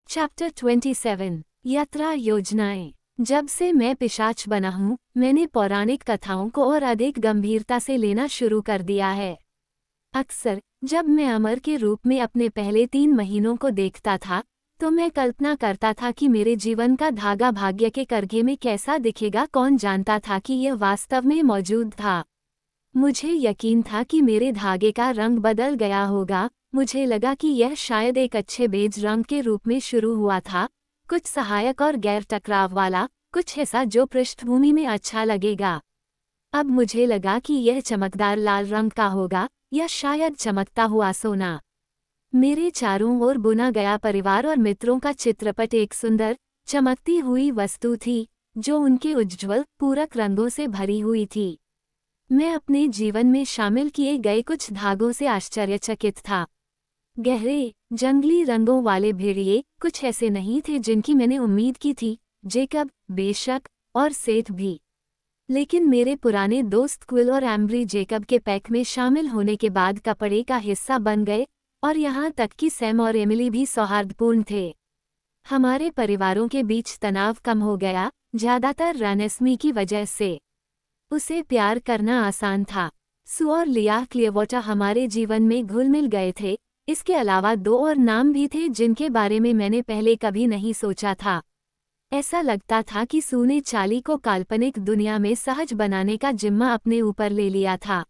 Chapter 27 यात्रा योजनाएं। जब से मैं पिशाच बना हूँ, मैंने पौराणिक कथाओं को और अधिक गंभीरता से लेना शुरू कर दिया है। अक्सर जब मैं अमर के रूप में अपने पहले 3 महीनों को देखता था, तो मैं कल्पना करता था कि मेरे जीवन का धागा भाग्य के करघे में कैसा दिखेगा। कौन जानता था कि यह वास्तव में मौजूद था। मुझे यकीन था कि मेरे धागे का रंग बदल गया होगा। मुझे लगा कि यह शायद एक अच्छे बेज रंग के रूप में शुरू हुआ था, कुछ सहायक और गैर टकराव वाला, कुछ ऐसा जो पृष्ठभूमि में अच्छा लगेगा। अब मुझे लगा कि यह चमकदार लाल रंग का होगा, या शायद चमकता हुआ सोना। मेरे चारों ओर बुना गया परिवार और मित्रों का चित्रपट एक सुंदर, चमकती हुई वस्तु थी, जो उनके उज्ज्वल, पूरक रंगों से भरी हुई थी। मैं अपने जीवन में शामिल किए गए कुछ धागों से आश्चर्यचकित था। गहरे, जंगली रंगों वाले भेड़िए कुछ ऐसे नहीं थे जिनकी मैंने उम्मीद की थी, जेकब, बेशक, और सेठ भी। लेकिन मेरे पुराने दोस्त क्विल और एम्ब्री जेकब के पैक में शामिल होने के बाद कपड़े का हिस्सा बन गए, और यहाँ तक कि सैम और एमिली भी सौहार्दपूर्ण थे। हमारे परिवारों के बीच तनाव कम हो गया, ज्यादातर रेनेस्मी की वजह से। उसे प्यार करना आसान था। सू और लिया क्लियरवाटर हमारे जीवन में घुल मिल गए थे। इसके अलावा 2 और नाम भी थे जिनके बारे में मैंने पहले कभी नहीं सोचा था। ऐसा लगता था कि सू ने चार्ली को काल्पनिक दुनिया में सहज बनाने का जिम्मा अपने ऊपर ले लिया था।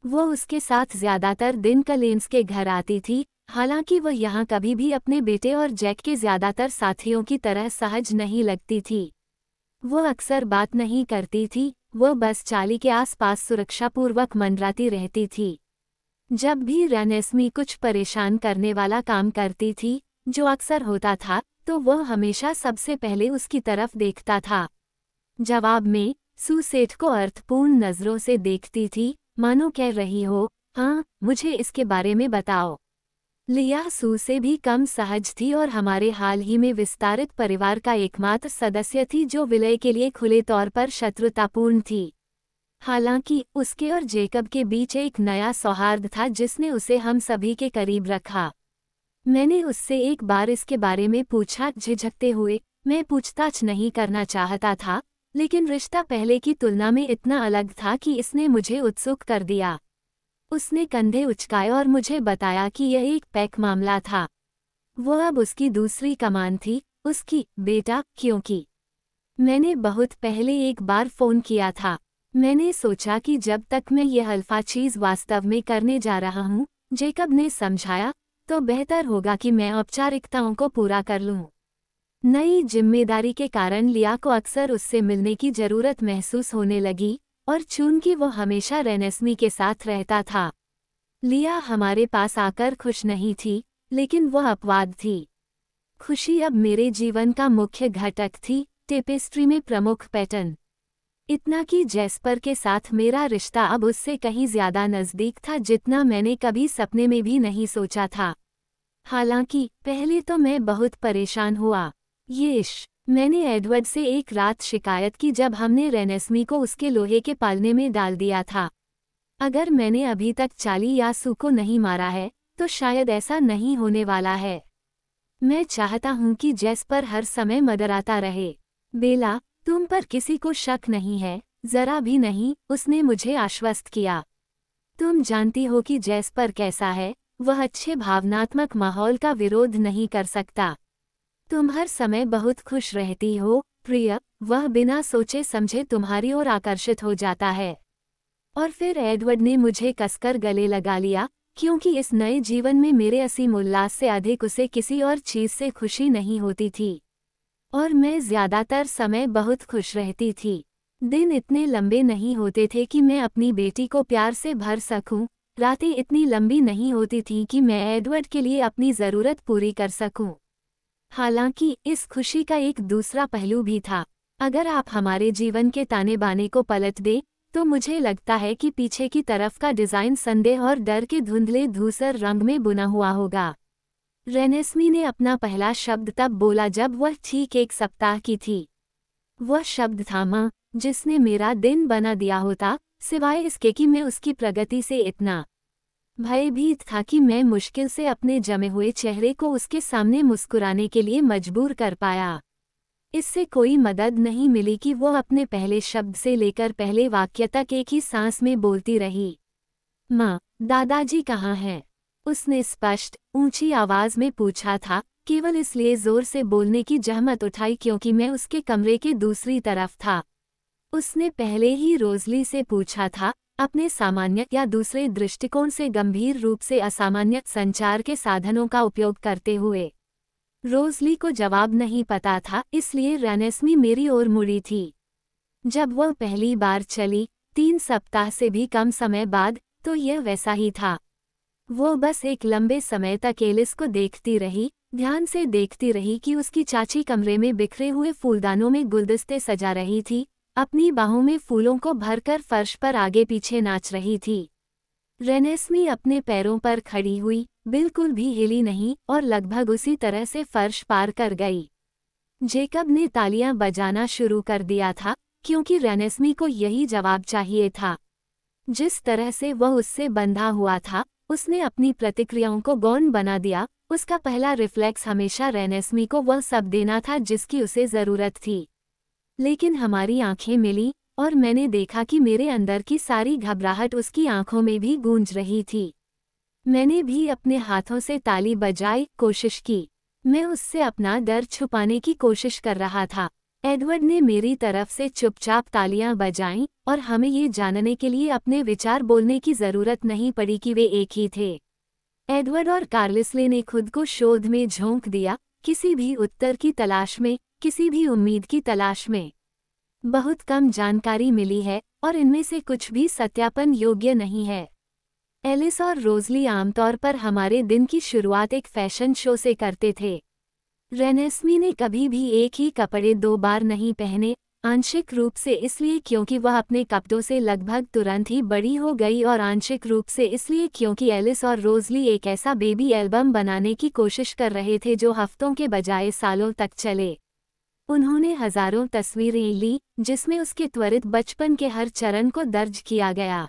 वो उसके साथ ज्यादातर दिन कलेन्स के घर आती थी, हालांकि वह यहाँ कभी भी अपने बेटे और जैक के ज्यादातर साथियों की तरह सहज नहीं लगती थी। वो अक्सर बात नहीं करती थी, वो बस चार्ली के आसपास सुरक्षापूर्वक मंडराती रहती थी। जब भी रेनेस्मी कुछ परेशान करने वाला काम करती थी, जो अक्सर होता था, तो वह हमेशा सबसे पहले उसकी तरफ देखता था। जवाब में, सू सेठ को अर्थपूर्ण नज़रों से देखती थी, मानो कह रही हो, हाँ, मुझे इसके बारे में बताओ। लिया सू से भी कम सहज थी और हमारे हाल ही में विस्तारित परिवार का एकमात्र सदस्य थी जो विलय के लिए खुले तौर पर शत्रुतापूर्ण थी। हालांकि उसके और जेकब के बीच एक नया सौहार्द था जिसने उसे हम सभी के करीब रखा। मैंने उससे एक बार इसके बारे में पूछा, झिझकते हुए। मैं पूछताछ नहीं करना चाहता था, लेकिन रिश्ता पहले की तुलना में इतना अलग था कि इसने मुझे उत्सुक कर दिया। उसने कंधे उचकाए और मुझे बताया कि यह एक पैक मामला था। वो अब उसकी दूसरी कमान थी, उसकी, बेटा, क्योंकि मैंने बहुत पहले एक बार फ़ोन किया था। मैंने सोचा कि जब तक मैं यह अल्फा चीज़ वास्तव में करने जा रहा हूँ, जेकब ने समझाया, तो बेहतर होगा कि मैं औपचारिकताओं को पूरा कर लूँ। नई जिम्मेदारी के कारण लिया को अक्सर उससे मिलने की ज़रूरत महसूस होने लगी, और चूंकि वो हमेशा रेनेस्मी के साथ रहता था। लिया हमारे पास आकर खुश नहीं थी, लेकिन वह अपवाद थी। खुशी अब मेरे जीवन का मुख्य घटक थी, टेपेस्ट्री में प्रमुख पैटर्न। इतना कि जैस्पर के साथ मेरा रिश्ता अब उससे कहीं ज्यादा नज़दीक था जितना मैंने कभी सपने में भी नहीं सोचा था। हालांकि पहले तो मैं बहुत परेशान हुआ। मैंने एडवर्ड से एक रात शिकायत की जब हमने रेनेस्मी को उसके लोहे के पालने में डाल दिया था। अगर मैंने अभी तक चार्ली या सू को नहीं मारा है, तो शायद ऐसा नहीं होने वाला है। मैं चाहता हूं कि जैस्पर हर समय मदराता रहे। बेला, तुम पर किसी को शक नहीं है, जरा भी नहीं, उसने मुझे आश्वस्त किया। तुम जानती हो कि जैस्पर कैसा है, वह अच्छे भावनात्मक माहौल का विरोध नहीं कर सकता। तुम हर समय बहुत खुश रहती हो, प्रिय, वह बिना सोचे समझे तुम्हारी ओर आकर्षित हो जाता है। और फिर एडवर्ड ने मुझे कसकर गले लगा लिया, क्योंकि इस नए जीवन में मेरे असीम उल्लास से अधिक उसे किसी और चीज़ से खुशी नहीं होती थी। और मैं ज्यादातर समय बहुत खुश रहती थी। दिन इतने लंबे नहीं होते थे कि मैं अपनी बेटी को प्यार से भर सकूं, रातें इतनी लंबी नहीं होती थीं कि मैं एडवर्ड के लिए अपनी ज़रूरत पूरी कर सकूं। हालांकि इस खुशी का एक दूसरा पहलू भी था। अगर आप हमारे जीवन के ताने बाने को पलट दें, तो मुझे लगता है कि पीछे की तरफ का डिज़ाइन संदेह और डर के धुंधले धूसर रंग में बुना हुआ होगा। रेनेस्मी ने अपना पहला शब्द तब बोला जब वह ठीक 1 सप्ताह की थी। वह शब्द था माँ, जिसने मेरा दिन बना दिया होता, सिवाय इसके कि मैं उसकी प्रगति से इतना भयभीत था कि मैं मुश्किल से अपने जमे हुए चेहरे को उसके सामने मुस्कुराने के लिए मजबूर कर पाया। इससे कोई मदद नहीं मिली कि वो अपने पहले शब्द से लेकर पहले वाक्य तक एक ही सांस में बोलती रही। माँ, दादाजी कहाँ हैं? उसने स्पष्ट, ऊंची आवाज में पूछा था, केवल इसलिए जोर से बोलने की जहमत उठाई क्योंकि मैं उसके कमरे के दूसरी तरफ था। उसने पहले ही रोज़ली से पूछा था, अपने सामान्य या दूसरे दृष्टिकोण से गंभीर रूप से असामान्य संचार के साधनों का उपयोग करते हुए। रोज़ली को जवाब नहीं पता था, इसलिए रेनेस्मी मेरी ओर मुड़ी थी। जब वह पहली बार चली, 3 सप्ताह से भी कम समय बाद, तो यह वैसा ही था। वो बस एक लंबे समय तक एलिस को देखती रही, ध्यान से देखती रही कि उसकी चाची कमरे में बिखरे हुए फूलदानों में गुलदस्ते सजा रही थी, अपनी बाहों में फूलों को भरकर फर्श पर आगे पीछे नाच रही थी। रेनेस्मी अपने पैरों पर खड़ी हुई, बिल्कुल भी हिली नहीं और लगभग उसी तरह से फर्श पार कर गई। जेकब ने तालियां बजाना शुरू कर दिया था, क्योंकि रेनेस्मी को यही जवाब चाहिए था। जिस तरह से वह उससे बंधा हुआ था, उसने अपनी प्रतिक्रियाओं को गौण बना दिया। उसका पहला रिफ्लेक्स हमेशा रेनेस्मी को वह सब देना था जिसकी उसे ज़रूरत थी। लेकिन हमारी आंखें मिली और मैंने देखा कि मेरे अंदर की सारी घबराहट उसकी आंखों में भी गूंज रही थी। मैंने भी अपने हाथों से ताली बजाई कोशिश की। मैं उससे अपना डर छुपाने की कोशिश कर रहा था। एडवर्ड ने मेरी तरफ से चुपचाप तालियां बजाईं और हमें ये जानने के लिए अपने विचार बोलने की ज़रूरत नहीं पड़ी कि वे एक ही थे। एडवर्ड और कार्लिसले ने खुद को शोध में झोंक दिया, किसी भी उत्तर की तलाश में, किसी भी उम्मीद की तलाश में। बहुत कम जानकारी मिली है और इनमें से कुछ भी सत्यापन योग्य नहीं है। एलिस और रोज़ली आमतौर पर हमारे दिन की शुरुआत एक फैशन शो से करते थे। रेनेस्मी ने कभी भी एक ही कपड़े 2 बार नहीं पहने, आंशिक रूप से इसलिए क्योंकि वह अपने कपड़ों से लगभग तुरंत ही बड़ी हो गई और आंशिक रूप से इसलिए क्योंकि एलिस और रोज़ली एक ऐसा बेबी एल्बम बनाने की कोशिश कर रहे थे जो हफ्तों के बजाय सालों तक चले। उन्होंने हजारों तस्वीरें ली, जिसमें उसके त्वरित बचपन के हर चरण को दर्ज किया गया।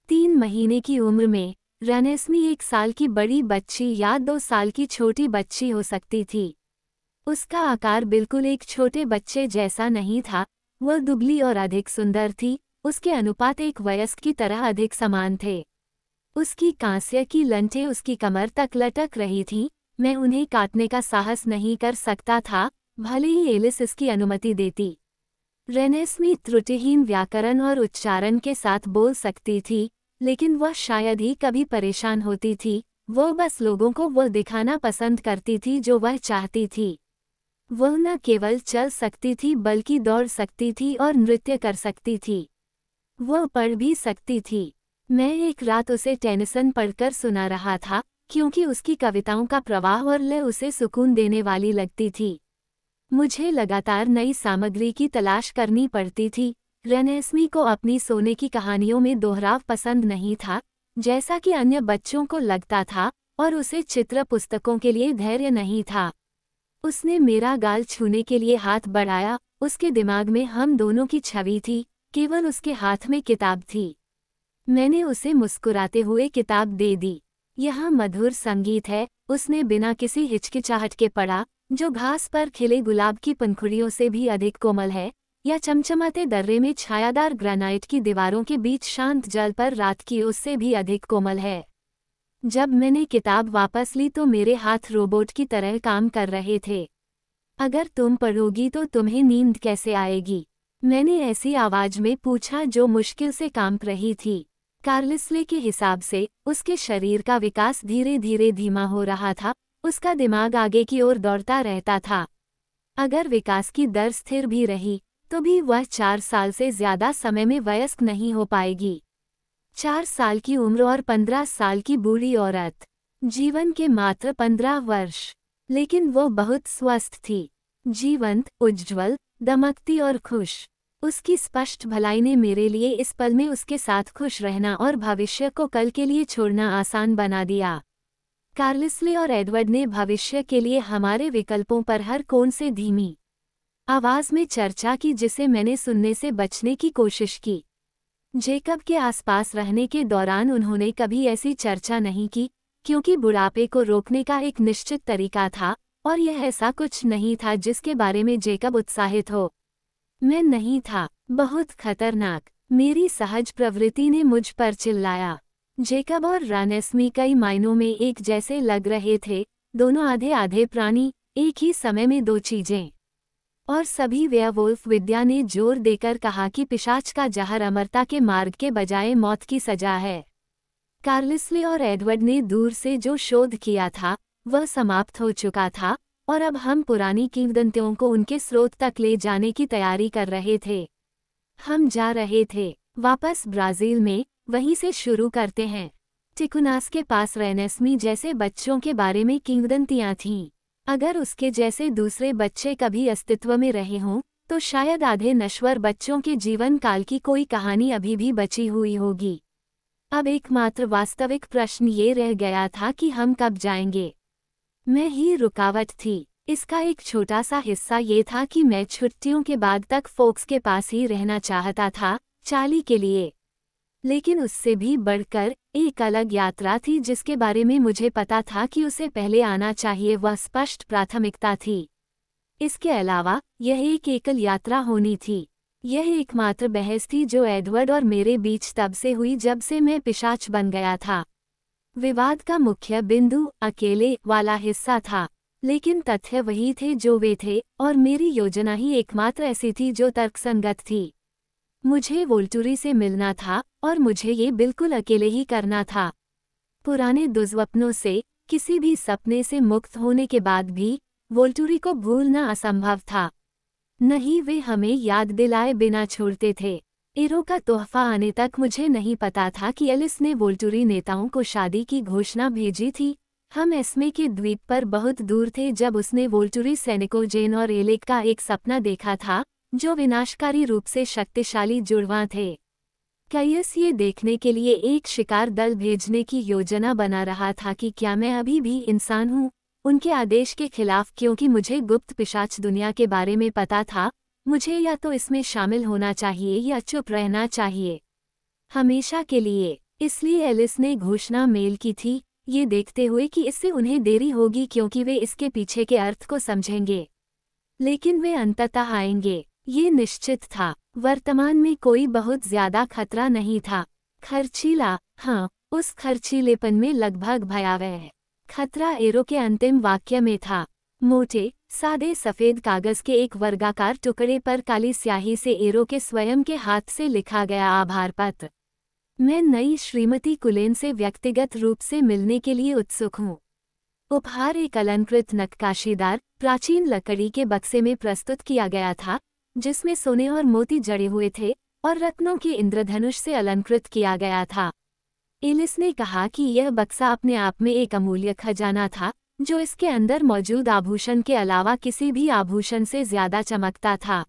3 महीने की उम्र में, रेनेस्मी 1 साल की बड़ी बच्ची या 2 साल की छोटी बच्ची हो सकती थी। उसका आकार बिल्कुल एक छोटे बच्चे जैसा नहीं था, वह दुबली और अधिक सुंदर थी, उसके अनुपात एक वयस्क की तरह अधिक समान थे। उसकी कांस्य की लंठें उसकी कमर तक लटक रही थीं, मैं उन्हें काटने का साहस नहीं कर सकता था, भले ही एलिस इसकी अनुमति देती। रेनेस्मी त्रुटिहीन व्याकरण और उच्चारण के साथ बोल सकती थी, लेकिन वह शायद ही कभी परेशान होती थी, वह बस लोगों को वह दिखाना पसंद करती थी जो वह चाहती थी। वह न केवल चल सकती थी बल्कि दौड़ सकती थी और नृत्य कर सकती थी। वह पढ़ भी सकती थी। मैं एक रात उसे टेनिसन पढ़कर सुना रहा था, क्योंकि उसकी कविताओं का प्रवाह और लय उसे सुकून देने वाली लगती थी। मुझे लगातार नई सामग्री की तलाश करनी पड़ती थी। रेनेस्मी को अपनी सोने की कहानियों में दोहराव पसंद नहीं था, जैसा कि अन्य बच्चों को लगता था, और उसे चित्र पुस्तकों के लिए धैर्य नहीं था। उसने मेरा गाल छूने के लिए हाथ बढ़ाया, उसके दिमाग में हम दोनों की छवि थी, केवल उसके हाथ में किताब थी। मैंने उसे मुस्कुराते हुए किताब दे दी। यह मधुर संगीत है, उसने बिना किसी हिचकिचाहट के पढ़ा, जो घास पर खिले गुलाब की पंखुड़ियों से भी अधिक कोमल है, या चमचमाते दर्रे में छायादार ग्रेनाइट की दीवारों के बीच शांत जल पर रात की उससे भी अधिक कोमल है। जब मैंने किताब वापस ली तो मेरे हाथ रोबोट की तरह काम कर रहे थे। अगर तुम पढ़ोगी तो तुम्हें नींद कैसे आएगी? मैंने ऐसी आवाज में पूछा जो मुश्किल से कांप रही थी। कार्लिसले के हिसाब से उसके शरीर का विकास धीरे धीरे धीमा हो रहा था, उसका दिमाग आगे की ओर दौड़ता रहता था। अगर विकास की दर स्थिर भी रही, तो भी वह 4 साल से ज्यादा समय में वयस्क नहीं हो पाएगी। 4 साल की उम्र और 15 साल की बूढ़ी औरत। जीवन के मात्र 15 वर्ष। लेकिन वो बहुत स्वस्थ थी, जीवंत, उज्ज्वल, दमकती और खुश। उसकी स्पष्ट भलाई ने मेरे लिए इस पल में उसके साथ खुश रहना और भविष्य को कल के लिए छोड़ना आसान बना दिया। कार्लिसले और एडवर्ड ने भविष्य के लिए हमारे विकल्पों पर हर कोण से धीमी आवाज में चर्चा की, जिसे मैंने सुनने से बचने की कोशिश की। जेकब के आसपास रहने के दौरान उन्होंने कभी ऐसी चर्चा नहीं की, क्योंकि बुढ़ापे को रोकने का एक निश्चित तरीका था, और यह ऐसा कुछ नहीं था जिसके बारे में जेकब उत्साहित हो। मैं नहीं था। बहुत खतरनाक। मेरी सहज प्रवृत्ति ने मुझ पर चिल्लाया। जेकब और रानेस्मी कई मायनों में एक जैसे लग रहे थे, दोनों आधे आधे प्राणी, एक ही समय में दो चीजें। और सभी वेयरवुल्फ विद्या ने जोर देकर कहा कि पिशाच का जहर अमरता के मार्ग के बजाय मौत की सजा है। कार्लिस्ले और एडवर्ड ने दूर से जो शोध किया था वह समाप्त हो चुका था, और अब हम पुरानी किंवदंतियों को उनके स्रोत तक ले जाने की तैयारी कर रहे थे। हम जा रहे थे वापस ब्राजील में। वहीं से शुरू करते हैं। टिकुनास के पास रेनेस्मी जैसे बच्चों के बारे में किंवदंतियां थीं। अगर उसके जैसे दूसरे बच्चे कभी अस्तित्व में रहे हों, तो शायद आधे नश्वर बच्चों के जीवन काल की कोई कहानी अभी भी बची हुई होगी। अब एकमात्र वास्तविक प्रश्न ये रह गया था कि हम कब जाएंगे। मैं ही रुकावट थी। इसका एक छोटा सा हिस्सा ये था कि मैं छुट्टियों के बाद तक फोक्स के पास ही रहना चाहता था, चार्ली के लिए। लेकिन उससे भी बढ़कर एक अलग यात्रा थी जिसके बारे में मुझे पता था कि उसे पहले आना चाहिए। वह स्पष्ट प्राथमिकता थी। इसके अलावा यह एक एकल यात्रा होनी थी। यह एकमात्र बहस थी जो एडवर्ड और मेरे बीच तब से हुई जब से मैं पिशाच बन गया था। विवाद का मुख्य बिंदु अकेले वाला हिस्सा था, लेकिन तथ्य वही थे जो वे थे, और मेरी योजना ही एकमात्र ऐसी थी जो तर्कसंगत थी। मुझे वोल्टुरी से मिलना था, और मुझे ये बिल्कुल अकेले ही करना था। पुराने दुर्स्वप्नों से, किसी भी सपने से मुक्त होने के बाद भी वोल्टुरी को भूलना असंभव था। नहीं, वे हमें याद दिलाए बिना छोड़ते थे। एरो का तोहफा आने तक मुझे नहीं पता था कि एलिस ने वोल्टुरी नेताओं को शादी की घोषणा भेजी थी। हम एस्मे के द्वीप पर बहुत दूर थे जब उसने वोल्टुरी सैनिकों जेन और एलेक का एक सपना देखा था, जो विनाशकारी रूप से शक्तिशाली जुड़वां थे। कैयस ये देखने के लिए एक शिकार दल भेजने की योजना बना रहा था कि क्या मैं अभी भी इंसान हूँ, उनके आदेश के खिलाफ, क्योंकि मुझे गुप्त पिशाच दुनिया के बारे में पता था। मुझे या तो इसमें शामिल होना चाहिए या चुप रहना चाहिए, हमेशा के लिए। इसलिए एलिस ने घोषणा मेल की थी, ये देखते हुए कि इससे उन्हें देरी होगी क्योंकि वे इसके पीछे के अर्थ को समझेंगे। लेकिन वे अंततः आएंगे, ये निश्चित था। वर्तमान में कोई बहुत ज्यादा खतरा नहीं था। खर्चीला, हाँ, उस खर्चीलेपन में लगभग भयावह खतरा एरो के अंतिम वाक्य में था। मोटे, सादे सफेद कागज के एक वर्गाकार टुकड़े पर काली स्याही से एरो के स्वयं के हाथ से लिखा गया आभार पत्र। मैं नई श्रीमती कुलेन से व्यक्तिगत रूप से मिलने के लिए उत्सुक हूँ। उपहार एक अलंकृत नक्काशीदार प्राचीन लकड़ी के बक्से में प्रस्तुत किया गया था, जिसमें सोने और मोती जड़े हुए थे और रत्नों के इंद्रधनुष से अलंकृत किया गया था। एलिस ने कहा कि यह बक्सा अपने आप में एक अमूल्य खजाना था, जो इसके अंदर मौजूद आभूषण के अलावा किसी भी आभूषण से ज्यादा चमकता था।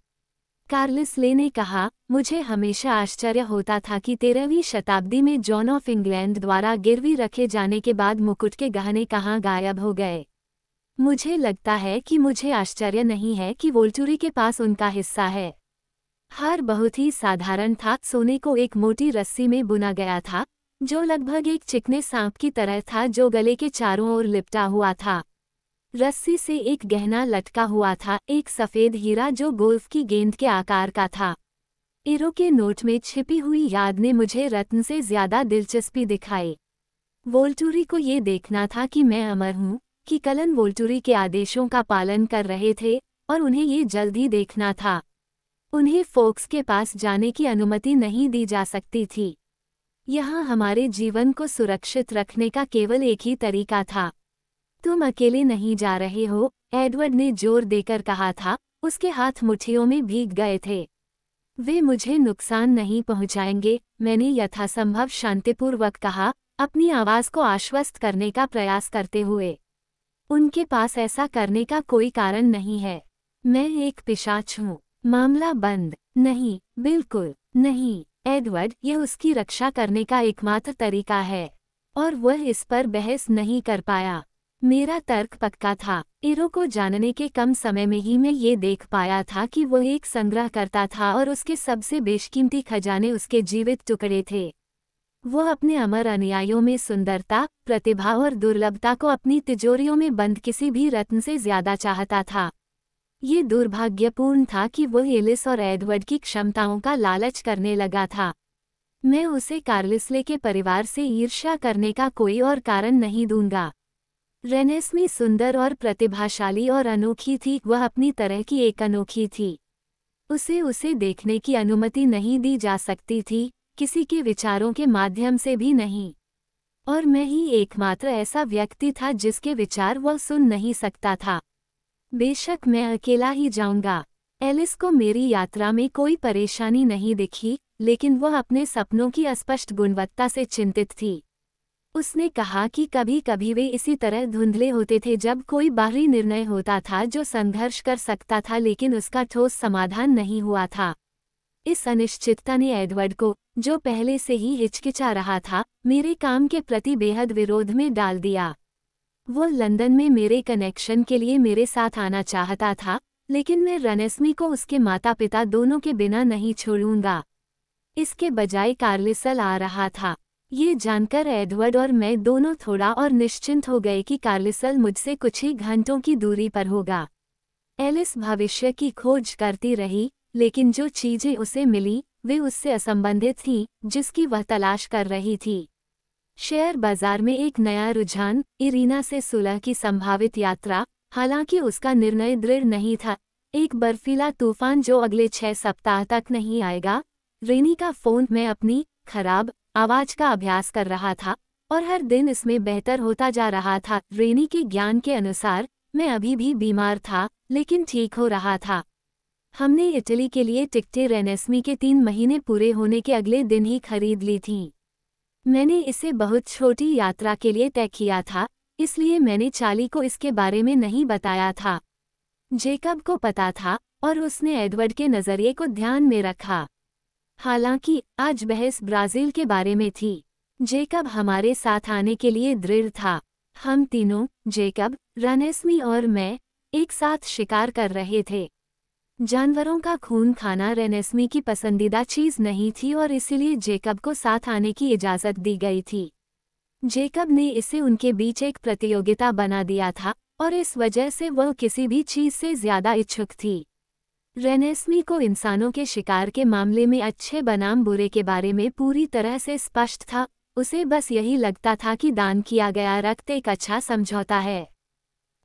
कार्लिस्ले ने कहा, मुझे हमेशा आश्चर्य होता था कि 13वीं शताब्दी में जॉन ऑफ इंग्लैंड द्वारा गिरवी रखे जाने के बाद मुकुट के गहने कहाँ गायब हो गए। मुझे लगता है कि मुझे आश्चर्य नहीं है कि वोल्टुरी के पास उनका हिस्सा है। हार बहुत ही साधारण था, सोने को एक मोटी रस्सी में बुना गया था, जो लगभग एक चिकने सांप की तरह था जो गले के चारों ओर लिपटा हुआ था। रस्सी से एक गहना लटका हुआ था, एक सफेद हीरा जो गोल्फ की गेंद के आकार का था। एरो के नोट में छिपी हुई याद ने मुझे रत्न से ज्यादा दिलचस्पी दिखाई। वोल्टुरी को ये देखना था कि मैं अमर हूँ, कि कलन वोल्टुरी के आदेशों का पालन कर रहे थे, और उन्हें ये जल्दी देखना था। उन्हें फोक्स के पास जाने की अनुमति नहीं दी जा सकती थी। यहाँ हमारे जीवन को सुरक्षित रखने का केवल एक ही तरीका था। तुम अकेले नहीं जा रहे हो, एडवर्ड ने जोर देकर कहा था, उसके हाथ मुट्ठियों में भीग गए थे। वे मुझे नुकसान नहीं पहुंचाएंगे, मैंने यथासंभव शांतिपूर्वक कहा, अपनी आवाज को आश्वस्त करने का प्रयास करते हुए। उनके पास ऐसा करने का कोई कारण नहीं है। मैं एक पिशाच हूँ। मामला बंद। नहीं, बिल्कुल नहीं एडवर्ड, यह उसकी रक्षा करने का एकमात्र तरीका है। और वह इस पर बहस नहीं कर पाया। मेरा तर्क पक्का था। एरो को जानने के कम समय में ही मैं ये देख पाया था कि वो एक संग्रहकर्ता था और उसके सबसे बेशकीमती खजाने उसके जीवित टुकड़े थे। वो अपने अमर अनुयायियों में सुंदरता, प्रतिभा और दुर्लभता को अपनी तिजोरियों में बंद किसी भी रत्न से ज्यादा चाहता था। ये दुर्भाग्यपूर्ण था कि वो एलिस और एडवर्ड की क्षमताओं का लालच करने लगा था। मैं उसे कार्लिस्ले के परिवार से ईर्ष्या करने का कोई और कारण नहीं दूंगा। रेनेस्मी सुंदर और प्रतिभाशाली और अनोखी थी, वह अपनी तरह की एक अनोखी थी। उसे देखने की अनुमति नहीं दी जा सकती थी, किसी के विचारों के माध्यम से भी नहीं। और मैं ही एकमात्र ऐसा व्यक्ति था जिसके विचार वह सुन नहीं सकता था। बेशक मैं अकेला ही जाऊंगा। एलिस को मेरी यात्रा में कोई परेशानी नहीं दिखी, लेकिन वह अपने सपनों की अस्पष्ट गुणवत्ता से चिंतित थी। उसने कहा कि कभी कभी वे इसी तरह धुंधले होते थे जब कोई बाहरी निर्णय होता था जो संघर्ष कर सकता था लेकिन उसका ठोस समाधान नहीं हुआ था। इस अनिश्चितता ने एडवर्ड को, जो पहले से ही हिचकिचा रहा था, मेरे काम के प्रति बेहद विरोध में डाल दिया। वो लंदन में मेरे कनेक्शन के लिए मेरे साथ आना चाहता था, लेकिन मैं रेनेस्मी को उसके माता पिता दोनों के बिना नहीं छोड़ूंगा। इसके बजाय कार्लिसल आ रहा था। ये जानकर एडवर्ड और मैं दोनों थोड़ा और निश्चिंत हो गए कि कार्लिसल मुझसे कुछ ही घंटों की दूरी पर होगा। एलिस भविष्य की खोज करती रही, लेकिन जो चीजें उसे मिली वे उससे असंबंधित थीं, जिसकी वह तलाश कर रही थी। शेयर बाजार में एक नया रुझान, इरीना से सुलह की संभावित यात्रा, हालांकि उसका निर्णय दृढ़ नहीं था। एक बर्फीला तूफान जो अगले 6 सप्ताह तक नहीं आएगा। रेनी का फोन। मैं अपनी खराब आवाज का अभ्यास कर रहा था और हर दिन इसमें बेहतर होता जा रहा था। रेनी के ज्ञान के अनुसार मैं अभी भी बीमार था, लेकिन ठीक हो रहा था। हमने इटली के लिए टिकटें रेनेस्मी के 3 महीने पूरे होने के अगले दिन ही खरीद ली थीं। मैंने इसे बहुत छोटी यात्रा के लिए तय किया था, इसलिए मैंने चार्ली को इसके बारे में नहीं बताया था। जेकब को पता था और उसने एडवर्ड के नज़रिए को ध्यान में रखा। हालांकि आज बहस ब्राज़ील के बारे में थी। जेकब हमारे साथ आने के लिए दृढ़ था। हम तीनों, जेकब, रेनेस्मी और मैं, एक साथ शिकार कर रहे थे। जानवरों का खून खाना रेनेस्मी की पसंदीदा चीज नहीं थी और इसीलिए जेकब को साथ आने की इजाज़त दी गई थी। जेकब ने इसे उनके बीच एक प्रतियोगिता बना दिया था और इस वजह से वह किसी भी चीज से ज्यादा इच्छुक थी। रेनेस्मी को इंसानों के शिकार के मामले में अच्छे बनाम बुरे के बारे में पूरी तरह से स्पष्ट था। उसे बस यही लगता था कि दान किया गया रक्त एक अच्छा समझौता है।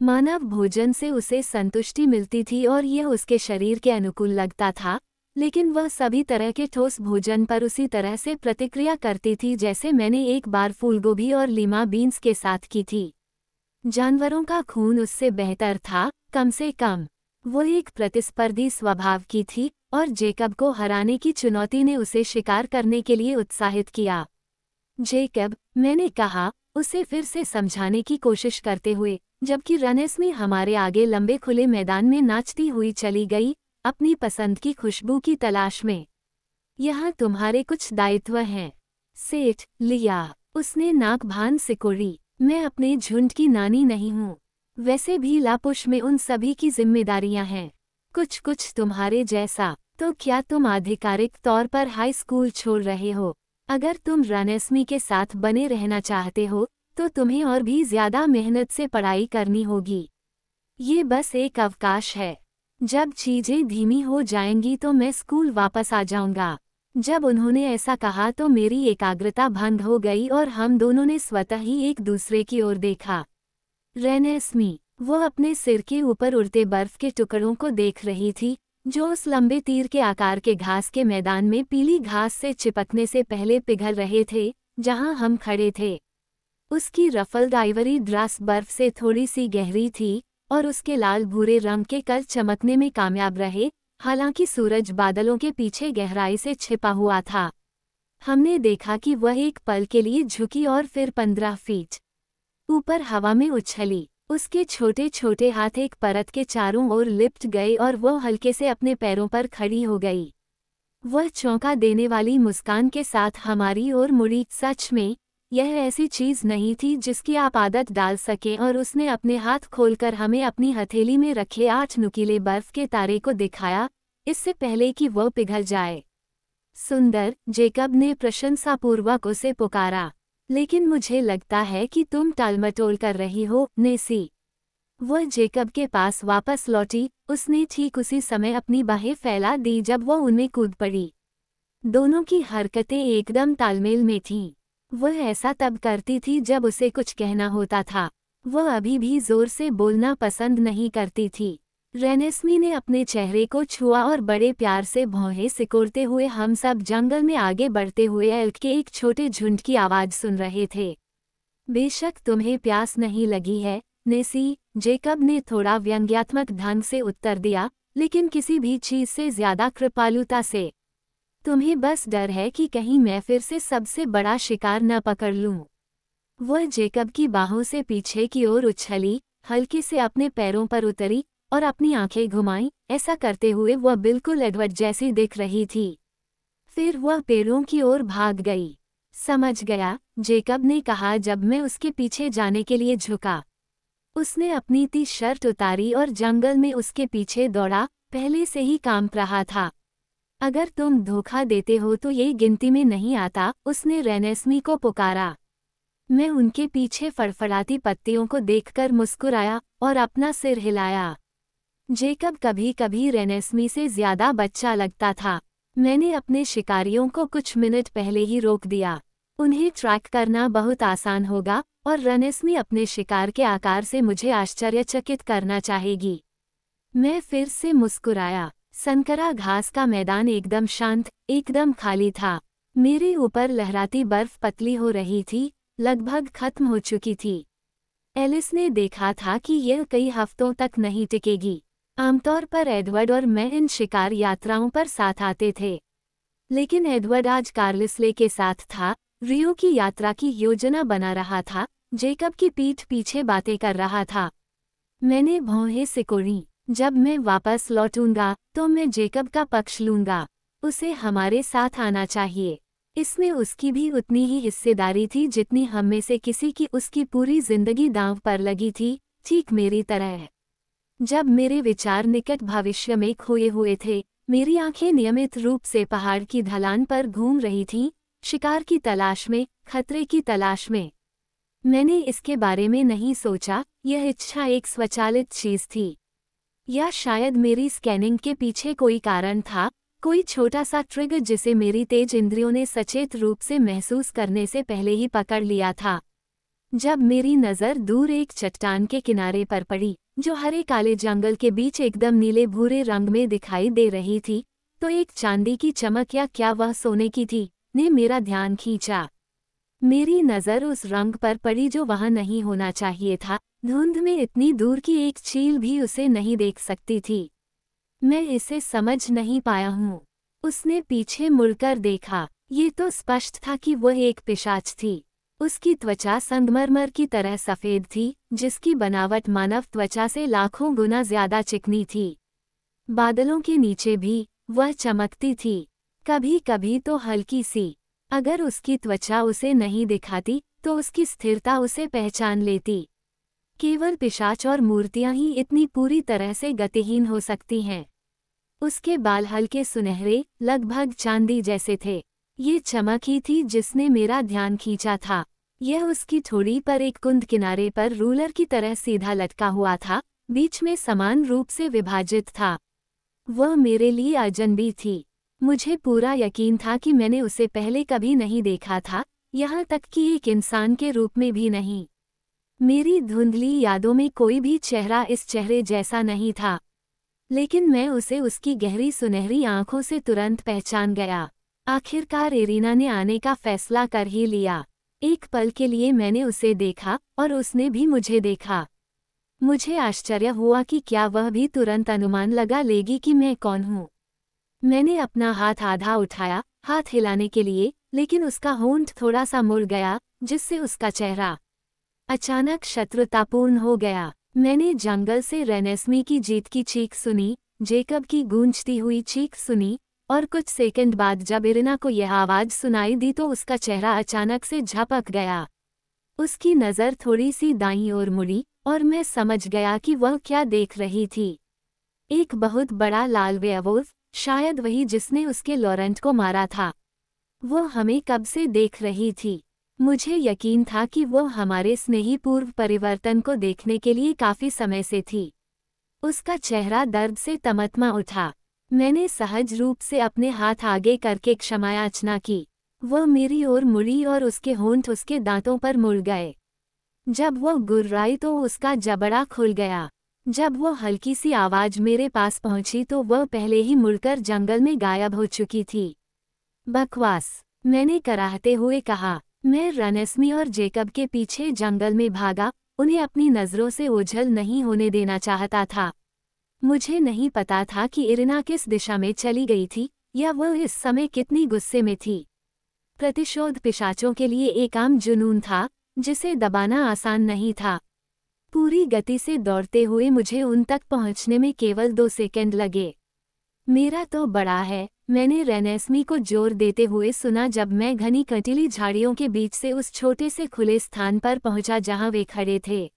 मानव भोजन से उसे संतुष्टि मिलती थी और यह उसके शरीर के अनुकूल लगता था, लेकिन वह सभी तरह के ठोस भोजन पर उसी तरह से प्रतिक्रिया करती थी जैसे मैंने एक बार फूलगोभी और लीमा बीन्स के साथ की थी। जानवरों का खून उससे बेहतर था, कम से कम। वो एक प्रतिस्पर्धी स्वभाव की थी और जेकब को हराने की चुनौती ने उसे शिकार करने के लिए उत्साहित किया। जेकब, मैंने कहा, उसे फिर से समझाने की कोशिश करते हुए, जबकि रेनेस्मी हमारे आगे लंबे खुले मैदान में नाचती हुई चली गई, अपनी पसंद की खुशबू की तलाश में। यहाँ तुम्हारे कुछ दायित्व हैं, सेठ लिया। उसने नाक भान सिकोड़ी। मैं अपने झुंड की नानी नहीं हूँ। वैसे भी लापुश में उन सभी की जिम्मेदारियां हैं, कुछ कुछ तुम्हारे जैसा। तो क्या तुम आधिकारिक तौर पर हाई स्कूल छोड़ रहे हो? अगर तुम रेनेस्मी के साथ बने रहना चाहते हो तो तुम्हें और भी ज्यादा मेहनत से पढ़ाई करनी होगी। ये बस एक अवकाश है। जब चीजें धीमी हो जाएंगी तो मैं स्कूल वापस आ जाऊंगा। जब उन्होंने ऐसा कहा तो मेरी एकाग्रता भंग हो गई और हम दोनों ने स्वतः ही एक दूसरे की ओर देखा। रेनेस्मी, वो अपने सिर के ऊपर उड़ते बर्फ के टुकड़ों को देख रही थी, जो उस लंबे तीर के आकार के घास के मैदान में पीली घास से चिपकने से पहले पिघल रहे थे, जहां हम खड़े थे। उसकी रफल्ड आइवरी ड्रेस बर्फ से थोड़ी सी गहरी थी और उसके लाल भूरे रंग के कल चमकने में कामयाब रहे, हालांकि सूरज बादलों के पीछे गहराई से छिपा हुआ था। हमने देखा कि वह एक पल के लिए झुकी और फिर 15 फीट ऊपर हवा में उछली। उसके छोटे छोटे हाथ एक परत के चारों ओर लिपट गए और वह हल्के से अपने पैरों पर खड़ी हो गई। वह चौंका देने वाली मुस्कान के साथ हमारी ओर मुड़ी। सच में, यह ऐसी चीज नहीं थी जिसकी आप आदत डाल सकें, और उसने अपने हाथ खोलकर हमें अपनी हथेली में रखे 8 नुकीले बर्फ के तारे को दिखाया, इससे पहले कि वह पिघल जाए। सुंदर, जेकब ने प्रशंसापूर्वक उसे पुकारा। लेकिन मुझे लगता है कि तुम टालमटोल कर रही हो, नेसी। वह जेकब के पास वापस लौटी। उसने ठीक उसी समय अपनी बाहें फैला दी जब वह उनमें कूद पड़ी। दोनों की हरकतें एकदम तालमेल में थीं। वह ऐसा तब करती थी जब उसे कुछ कहना होता था। वह अभी भी जोर से बोलना पसंद नहीं करती थी। रेनेस्मी ने अपने चेहरे को छुआ और बड़े प्यार से भौहें सिकोड़ते हुए हम सब जंगल में आगे बढ़ते हुए एल्क के एक छोटे झुंड की आवाज़ सुन रहे थे। बेशक तुम्हें प्यास नहीं लगी है, नेसी, जेकब ने थोड़ा व्यंग्यात्मक ढंग से उत्तर दिया, लेकिन किसी भी चीज़ से ज़्यादा कृपालुता से। तुम्हें बस डर है कि कहीं मैं फिर से सबसे बड़ा शिकार न पकड़ लूं। वह जेकब की बाहों से पीछे की ओर उछली, हल्के से अपने पैरों पर उतरी और अपनी आंखें घुमाईं। ऐसा करते हुए वह बिल्कुल एडवर्ड जैसी दिख रही थी। फिर वह पेड़ों की ओर भाग गई। समझ गया, जेकब ने कहा जब मैं उसके पीछे जाने के लिए झुका। उसने अपनी टी शर्ट उतारी और जंगल में उसके पीछे दौड़ा। पहले से ही कांप रहा था। अगर तुम धोखा देते हो तो ये गिनती में नहीं आता, उसने रेनेस्मी को पुकारा। मैं उनके पीछे फड़फड़ाती पत्तियों को देखकर मुस्कुराया और अपना सिर हिलाया। जेकब कभी कभी रेनेस्मी से ज्यादा बच्चा लगता था। मैंने अपने शिकारियों को कुछ मिनट पहले ही रोक दिया। उन्हें ट्रैक करना बहुत आसान होगा और रेनेस्मी अपने शिकार के आकार से मुझे आश्चर्यचकित करना चाहेगी। मैं फिर से मुस्कुराया। संकरा घास का मैदान एकदम शांत, एकदम खाली था। मेरे ऊपर लहराती बर्फ पतली हो रही थी, लगभग खत्म हो चुकी थी। एलिस ने देखा था कि यह कई हफ्तों तक नहीं टिकेगी। आमतौर पर एडवर्ड और मैं इन शिकार यात्राओं पर साथ आते थे, लेकिन एडवर्ड आज कार्लिसले के साथ था, रियो की यात्रा की योजना बना रहा था, जेकब की पीठ पीछे बातें कर रहा था। मैंने भौहें सिकोड़ी। जब मैं वापस लौटूंगा तो मैं जेकब का पक्ष लूंगा। उसे हमारे साथ आना चाहिए। इसमें उसकी भी उतनी ही हिस्सेदारी थी जितनी हम में से किसी की उसकी पूरी जिंदगी दांव पर लगी थी, ठीक मेरी तरह। जब मेरे विचार निकट भविष्य में खोए हुए थे, मेरी आंखें नियमित रूप से पहाड़ की ढलान पर घूम रही थीं, शिकार की तलाश में, खतरे की तलाश में। मैंने इसके बारे में नहीं सोचा, यह इच्छा एक स्वचालित चीज थी। या शायद मेरी स्कैनिंग के पीछे कोई कारण था, कोई छोटा सा ट्रिगर जिसे मेरी तेज इंद्रियों ने सचेत रूप से महसूस करने से पहले ही पकड़ लिया था। जब मेरी नज़र दूर एक चट्टान के किनारे पर पड़ी, जो हरे काले जंगल के बीच एकदम नीले भूरे रंग में दिखाई दे रही थी, तो एक चांदी की चमक, या क्या वह सोने की थी, ने मेरा ध्यान खींचा। मेरी नज़र उस रंग पर पड़ी जो वहां नहीं होना चाहिए था। धुंध में इतनी दूर की एक चील भी उसे नहीं देख सकती थी। मैं इसे समझ नहीं पाया हूँ। उसने पीछे मुड़कर देखा। ये तो स्पष्ट था कि वह एक पिशाच थी। उसकी त्वचा संगमरमर की तरह सफ़ेद थी, जिसकी बनावट मानव त्वचा से लाखों गुना ज्यादा चिकनी थी। बादलों के नीचे भी वह चमकती थी, कभी कभी तो हल्की सी। अगर उसकी त्वचा उसे नहीं दिखाती तो उसकी स्थिरता उसे पहचान लेती। केवल पिशाच और मूर्तियां ही इतनी पूरी तरह से गतिहीन हो सकती हैं। उसके बाल हल्के सुनहरे, लगभग चांदी जैसे थे। ये चमक ही थी जिसने मेरा ध्यान खींचा था। यह उसकी ठोड़ी पर एक कुंद किनारे पर रूलर की तरह सीधा लटका हुआ था, बीच में समान रूप से विभाजित था। वह मेरे लिए अजनबी थी। मुझे पूरा यकीन था कि मैंने उसे पहले कभी नहीं देखा था, यहाँ तक कि एक इंसान के रूप में भी नहीं। मेरी धुंधली यादों में कोई भी चेहरा इस चेहरे जैसा नहीं था, लेकिन मैं उसे उसकी गहरी सुनहरी आंखों से तुरंत पहचान गया। आखिरकार इरीना ने आने का फैसला कर ही लिया। एक पल के लिए मैंने उसे देखा और उसने भी मुझे देखा। मुझे आश्चर्य हुआ कि क्या वह भी तुरंत अनुमान लगा लेगी कि मैं कौन हूँ। मैंने अपना हाथ आधा उठाया, हाथ हिलाने के लिए, लेकिन उसका होंठ थोड़ा सा मुड़ गया, जिससे उसका चेहरा अचानक शत्रुतापूर्ण हो गया। मैंने जंगल से रेनेस्मी की जीत की चीख सुनी, जेकब की गूंजती हुई चीख सुनी, और कुछ सेकंड बाद जब इरिना को यह आवाज़ सुनाई दी तो उसका चेहरा अचानक से झपक गया। उसकी नज़र थोड़ी सी दाईं ओर मुड़ी और मैं समझ गया कि वह क्या देख रही थी। एक बहुत बड़ा लाल वेयरवुल्फ, शायद वही जिसने उसके लॉरेंट को मारा था। वो हमें कब से देख रही थी। मुझे यकीन था कि वो हमारे स्नेहीपूर्व परिवर्तन को देखने के लिए काफ़ी समय से थी। उसका चेहरा दर्द से तमतमा उठा। मैंने सहज रूप से अपने हाथ आगे करके क्षमायाचना की। वह मेरी ओर मुड़ी और उसके होंठ उसके दांतों पर मुड़ गए। जब वह गुर्राई तो उसका जबड़ा खुल गया। जब वह हल्की सी आवाज़ मेरे पास पहुंची तो वह पहले ही मुड़कर जंगल में गायब हो चुकी थी। बकवास, मैंने कराहते हुए कहा। मैं रेनेस्मी और जेकब के पीछे जंगल में भागा, उन्हें अपनी नज़रों से ओझल नहीं होने देना चाहता था। मुझे नहीं पता था कि इरिना किस दिशा में चली गई थी या वह इस समय कितनी गुस्से में थी। प्रतिशोध पिशाचों के लिए एक आम जुनून था जिसे दबाना आसान नहीं था। पूरी गति से दौड़ते हुए मुझे उन तक पहुंचने में केवल 2 सेकंड लगे। मेरा तो बड़ा है, मैंने रेनेस्मी को जोर देते हुए सुना जब मैं घनी कटीली झाड़ियों के बीच से उस छोटे से खुले स्थान पर पहुंचा जहां वे खड़े थे।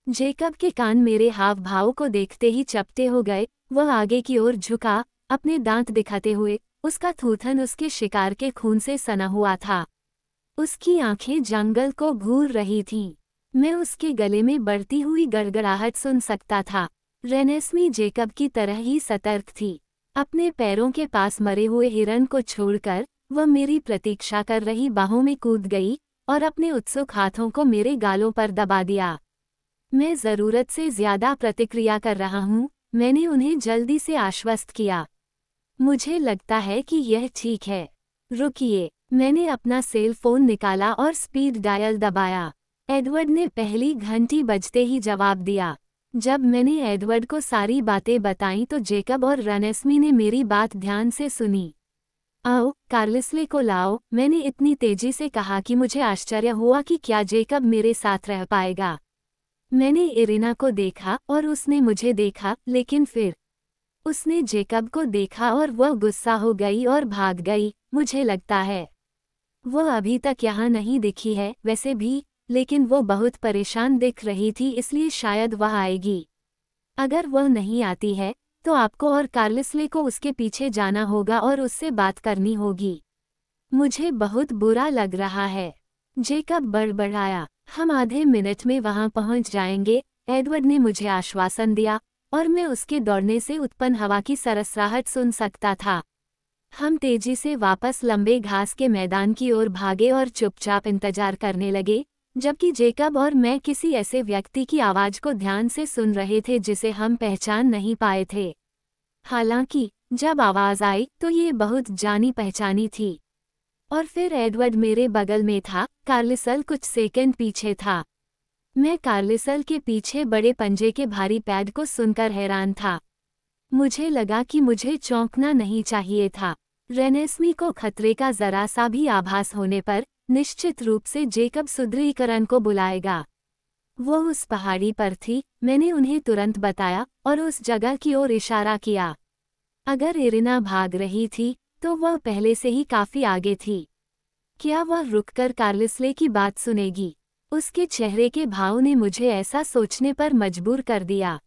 जेकब के कान मेरे हाव भाव को देखते ही चपटे हो गए। वह आगे की ओर झुका, अपने दांत दिखाते हुए। उसका थूथन उसके शिकार के खून से सना हुआ था। उसकी आंखें जंगल को घूर रही थीं। मैं उसके गले में बढ़ती हुई गड़गड़ाहट सुन सकता था। रेनेस्मी जेकब की तरह ही सतर्क थी। अपने पैरों के पास मरे हुए हिरन को छोड़कर वह मेरी प्रतीक्षा कर रही बाहों में कूद गई और अपने उत्सुक हाथों को मेरे गालों पर दबा दिया। मैं ज़रूरत से ज़्यादा प्रतिक्रिया कर रहा हूँ, मैंने उन्हें जल्दी से आश्वस्त किया। मुझे लगता है कि यह ठीक है। रुकिए, मैंने अपना सेल फोन निकाला और स्पीड डायल दबाया। एडवर्ड ने पहली घंटी बजते ही जवाब दिया। जब मैंने एडवर्ड को सारी बातें बताईं तो जेकब और रेनेस्मी ने मेरी बात ध्यान से सुनी। आओ, कार्लिसले को लाओ, मैंने इतनी तेजी से कहा कि मुझे आश्चर्य हुआ कि क्या जेकब मेरे साथ रह पाएगा। मैंने इरिना को देखा और उसने मुझे देखा, लेकिन फिर उसने जेकब को देखा और वह गुस्सा हो गई और भाग गई। मुझे लगता है वह अभी तक यहाँ नहीं दिखी है वैसे भी, लेकिन वो बहुत परेशान दिख रही थी, इसलिए शायद वह आएगी। अगर वह नहीं आती है तो आपको और कार्लिसले को उसके पीछे जाना होगा और उससे बात करनी होगी। मुझे बहुत बुरा लग रहा है, जेकब बड़बड़ाया। हम आधे मिनट में वहां पहुंच जाएंगे, एडवर्ड ने मुझे आश्वासन दिया और मैं उसके दौड़ने से उत्पन्न हवा की सरसराहट सुन सकता था। हम तेजी से वापस लंबे घास के मैदान की ओर भागे और चुपचाप इंतजार करने लगे, जबकि जेकब और मैं किसी ऐसे व्यक्ति की आवाज़ को ध्यान से सुन रहे थे जिसे हम पहचान नहीं पाए थे। हालांकि जब आवाज़ आई तो ये बहुत जानी पहचानी थी। और फिर एडवर्ड मेरे बगल में था, कार्लिसल कुछ सेकंड पीछे था। मैं कार्लिसल के पीछे बड़े पंजे के भारी पैड को सुनकर हैरान था। मुझे लगा कि मुझे चौंकना नहीं चाहिए था। रेनेस्मी को खतरे का जरा सा भी आभास होने पर निश्चित रूप से जेकब सुदृढ़ीकरण को बुलाएगा। वो उस पहाड़ी पर थी, मैंने उन्हें तुरंत बताया और उस जगह की ओर इशारा किया। अगर इरिना भाग रही थी तो वह पहले से ही काफी आगे थी। क्या वह रुककर कार्लिसले की बात सुनेगी? उसके चेहरे के भाव ने मुझे ऐसा सोचने पर मजबूर कर दिया।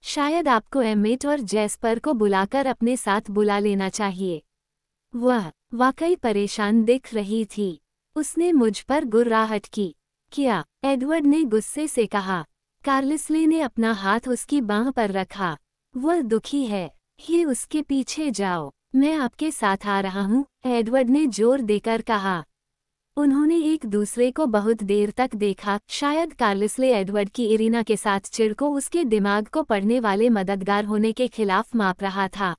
शायद आपको एमेट और जैस्पर को बुलाकर अपने साथ बुला लेना चाहिए। वह वाकई परेशान दिख रही थी। उसने मुझ पर गुर्राहट की। क्या? एडवर्ड ने गुस्से से कहा। कार्लिसले ने अपना हाथ उसकी बांह पर रखा। वह दुखी है। ये उसके पीछे जाओ, मैं आपके साथ आ रहा हूँ, एडवर्ड ने जोर देकर कहा। उन्होंने एक दूसरे को बहुत देर तक देखा। शायद कार्लिसले एडवर्ड की इरिना के साथ चिढ़ को उसके दिमाग को पढ़ने वाले मददगार होने के खिलाफ माप रहा था।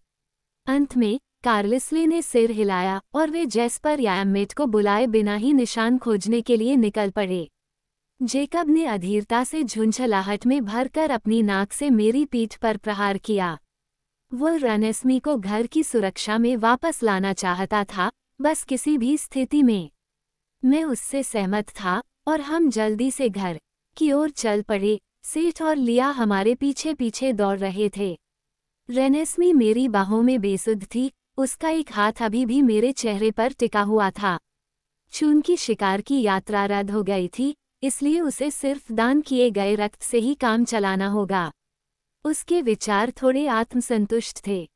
अंत में कार्लिसले ने सिर हिलाया और वे जैस्पर या एमेट को बुलाए बिना ही निशान खोजने के लिए निकल पड़े। जेकब ने अधीरता से झुंझलाहट में भरकर अपनी नाक से मेरी पीठ पर प्रहार किया। वह रेनेस्मी को घर की सुरक्षा में वापस लाना चाहता था, बस किसी भी स्थिति में। मैं उससे सहमत था और हम जल्दी से घर की ओर चल पड़े। सेठ और लिया हमारे पीछे पीछे दौड़ रहे थे। रेनेस्मी मेरी बाहों में बेसुध थी, उसका एक हाथ अभी भी मेरे चेहरे पर टिका हुआ था। चूंकि शिकार की यात्रा रद्द हो गई थी, इसलिए उसे सिर्फ दान किए गए रक्त से ही काम चलाना होगा। उसके विचार थोड़े आत्मसंतुष्ट थे।